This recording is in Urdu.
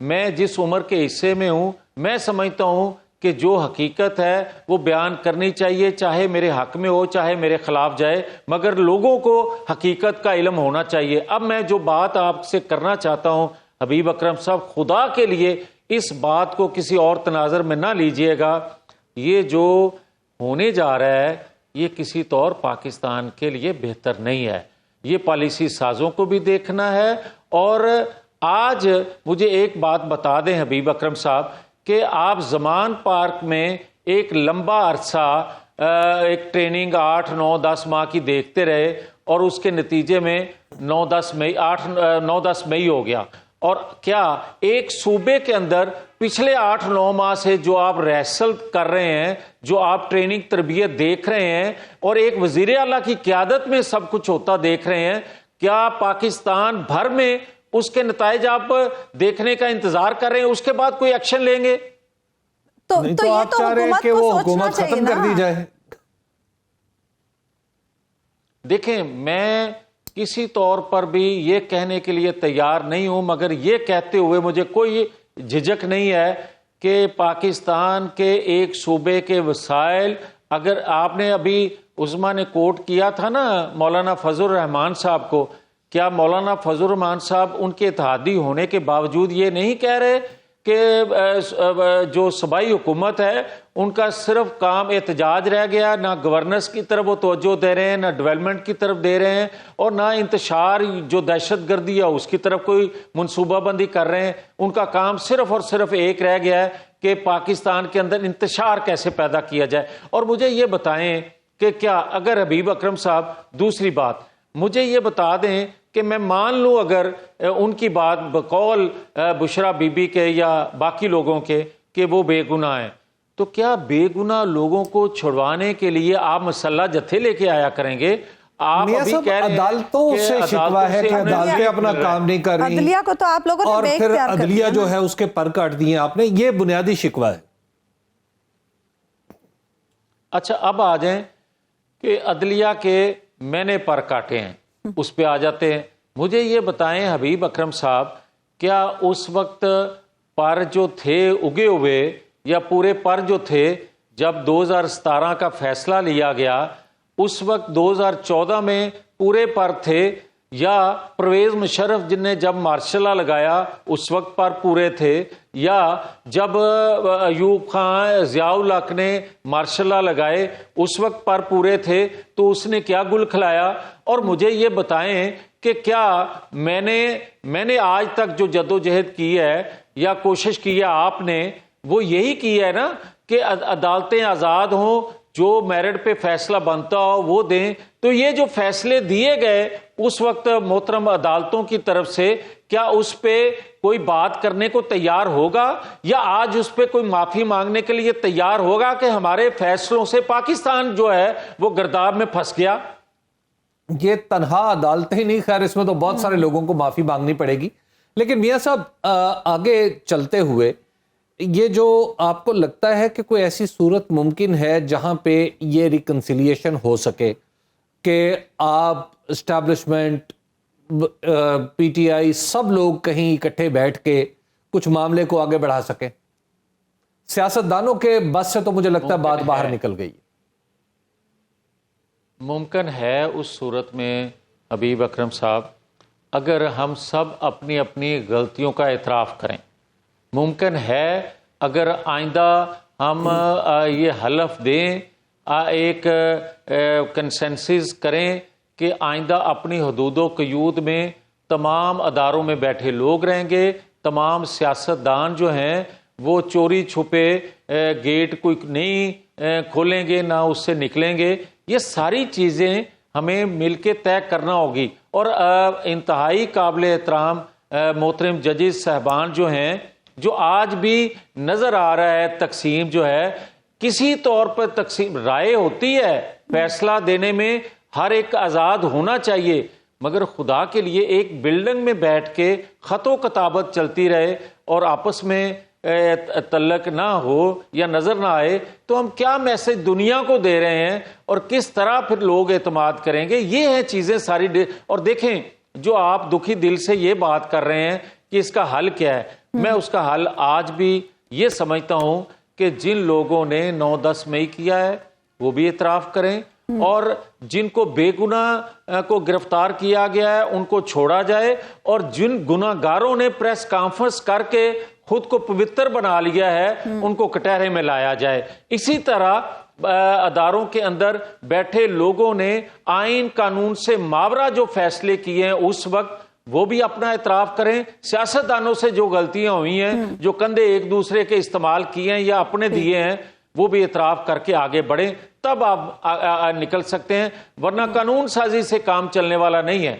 میں جس عمر کے حصے میں ہوں میں سمجھتا ہوں کہ جو حقیقت ہے وہ بیان کرنی چاہیے، چاہے میرے حق میں ہو چاہے میرے خلاف جائے، مگر لوگوں کو حقیقت کا علم ہونا چاہیے۔ اب میں جو بات آپ سے کرنا چاہتا ہوں حبیب اکرم صاحب، خدا کے لیے اس بات کو کسی اور تناظر میں نہ لیجئے گا، یہ جو ہونے جا رہا ہے یہ کسی طور پاکستان کے لیے بہتر نہیں ہے، یہ پالیسی سازوں کو بھی دیکھنا ہے۔ اور آج مجھے ایک بات بتا دیں حبیب اکرم صاحب کہ آپ زمان پارک میں ایک لمبا عرصہ ایک ٹریننگ 8 9 10 ماہ کی دیکھتے رہے اور اس کے نتیجے میں 9 10 مئی ہو گیا، اور کیا ایک صوبے کے اندر پچھلے 8 9 ماہ سے جو آپ ریہرسل کر رہے ہیں، جو آپ ٹریننگ تربیت دیکھ رہے ہیں اور ایک وزیر اعلیٰ کی قیادت میں سب کچھ ہوتا دیکھ رہے ہیں، کیا پاکستان بھر میں اس کے نتائج آپ دیکھنے کا انتظار کر رہے ہیں، اس کے بعد کوئی ایکشن لیں گے؟ تو یہ آپ تو چاہ رہے ہیں کہ وہ حکومت ختم کر دی جائے؟ دیکھیں میں کسی طور پر بھی یہ کہنے کے لیے تیار نہیں ہوں، مگر یہ کہتے ہوئے مجھے کوئی جھجک نہیں ہے کہ پاکستان کے ایک صوبے کے وسائل، اگر آپ نے ابھی عظما نے کوٹ کیا تھا نا مولانا فضل الرحمان صاحب کو، کیا مولانا فضل الرحمان صاحب ان کے اتحادی ہونے کے باوجود یہ نہیں کہہ رہے کہ جو صوبائی حکومت ہے ان کا صرف کام احتجاج رہ گیا، نہ گورننس کی طرف وہ توجہ دے رہے ہیں، نہ ڈیولپمنٹ کی طرف دے رہے ہیں، اور نہ انتشار جو دہشت گردی ہے اس کی طرف کوئی منصوبہ بندی کر رہے ہیں؟ ان کا کام صرف اور صرف ایک رہ گیا ہے کہ پاکستان کے اندر انتشار کیسے پیدا کیا جائے۔ اور مجھے یہ بتائیں کہ کیا اگر حبیب اکرم صاحب، دوسری بات مجھے یہ بتا دیں کہ میں مان لوں اگر ان کی بات بقول بشرا بی بی کے یا باقی لوگوں کے کہ وہ بے گناہ ہیں، تو کیا بے گناہ لوگوں کو چھڑوانے کے لیے آپ مسلح جتھے لے کے آیا کریں گے؟ آپ ابھی کہہ رہے ہیں عدالتوں سے شکوہ ہے کہ عدالتیں اپنا کام نہیں کر رہی، عدلیہ کو تو آپ لوگوں نے اور بے پھر اختیار کر عدلیہ دیا جو ہے اس کے پر کاٹ دیے آپ نے، یہ بنیادی شکوہ ہے۔ اچھا اب آ جائیں کہ عدلیہ کے میں نے پر کاٹے ہیں، اس پہ آ جاتے ہیں۔ مجھے یہ بتائیں حبیب اکرم صاحب، کیا اس وقت پر جو تھے اگے ہوئے یا پورے پر جو تھے جب 2017 کا فیصلہ لیا گیا، اس وقت 2014 میں پورے پر تھے، یا پرویز مشرف جن نے جب مارشل لا لگایا اس وقت پر پورے تھے، یا جب ایوب خان ضیاء الحق نے مارشل لا لگائے اس وقت پر پورے تھے، تو اس نے کیا گل کھلایا؟ اور مجھے یہ بتائیں کہ کیا میں نے آج تک جو جدوجہد کی ہے یا کوشش کی ہے آپ نے، وہ یہی کی ہے نا کہ عدالتیں آزاد ہوں، جو میرٹ پہ فیصلہ بنتا ہو وہ دیں۔ تو یہ جو فیصلے دیے گئے اس وقت محترم عدالتوں کی طرف سے، کیا اس پہ کوئی بات کرنے کو تیار ہوگا، یا آج اس پہ کوئی معافی مانگنے کے لیے تیار ہوگا کہ ہمارے فیصلوں سے پاکستان جو ہے وہ گرداب میں پھنس گیا؟ یہ تنہا عدالتیں نہیں، خیر اس میں تو بہت سارے لوگوں کو معافی مانگنی پڑے گی۔ لیکن میاں صاحب آگے چلتے ہوئے یہ جو آپ کو لگتا ہے کہ کوئی ایسی صورت ممکن ہے جہاں پہ یہ ریکنسیلیشن ہو سکے کہ آپ اسٹیبلشمنٹ، پی ٹی آئی، سب لوگ کہیں اکٹھے بیٹھ کے کچھ معاملے کو آگے بڑھا سکیں؟ سیاستدانوں کے بس سے تو مجھے لگتا ہے بات باہر نکل گئی۔ ممکن ہے اس صورت میں حبیب اکرم صاحب اگر ہم سب اپنی اپنی غلطیوں کا اعتراف کریں، ممکن ہے اگر آئندہ ہم یہ حلف دیں، ایک کنسنسس کریں کہ آئندہ اپنی حدود و قیود میں تمام اداروں میں بیٹھے لوگ رہیں گے، تمام سیاستدان جو ہیں وہ چوری چھپے گیٹ کوئی نہیں کھولیں گے، نہ اس سے نکلیں گے۔ یہ ساری چیزیں ہمیں مل کے طے کرنا ہوگی۔ اور انتہائی قابل احترام محترم ججز صاحبان جو ہیں، جو آج بھی نظر آ رہا ہے تقسیم جو ہے، کسی طور پر تقسیم رائے ہوتی ہے، فیصلہ دینے میں ہر ایک آزاد ہونا چاہیے، مگر خدا کے لیے ایک بلڈنگ میں بیٹھ کے خط و کتابت چلتی رہے اور آپس میں تعلق نہ ہو یا نظر نہ آئے، تو ہم کیا میسج دنیا کو دے رہے ہیں اور کس طرح پھر لوگ اعتماد کریں گے؟ یہ ہیں چیزیں ساری۔ اور دیکھیں جو آپ دکھی دل سے یہ بات کر رہے ہیں کہ اس کا حل کیا ہے، میں اس کا حل آج بھی یہ سمجھتا ہوں کہ جن لوگوں نے 9-10 مئی کیا ہے وہ بھی اعتراف کریں، اور جن کو بے گناہ کو گرفتار کیا گیا ہے ان کو چھوڑا جائے، اور جن گناہگاروں نے پریس کانفرنس کر کے خود کو پوتر بنا لیا ہے ان کو کٹہرے میں لایا جائے۔ اسی طرح اداروں کے اندر بیٹھے لوگوں نے آئین قانون سے ماورا جو فیصلے کیے ہیں اس وقت وہ بھی اپنا اعتراف کریں۔ سیاستدانوں سے جو غلطیاں ہوئی ہیں، جو کندھے ایک دوسرے کے استعمال کیے ہیں یا اپنے دیے ہیں، وہ بھی اعتراف کر کے آگے بڑھیں، تب آپ نکل سکتے ہیں، ورنہ قانون سازی سے کام چلنے والا نہیں ہے۔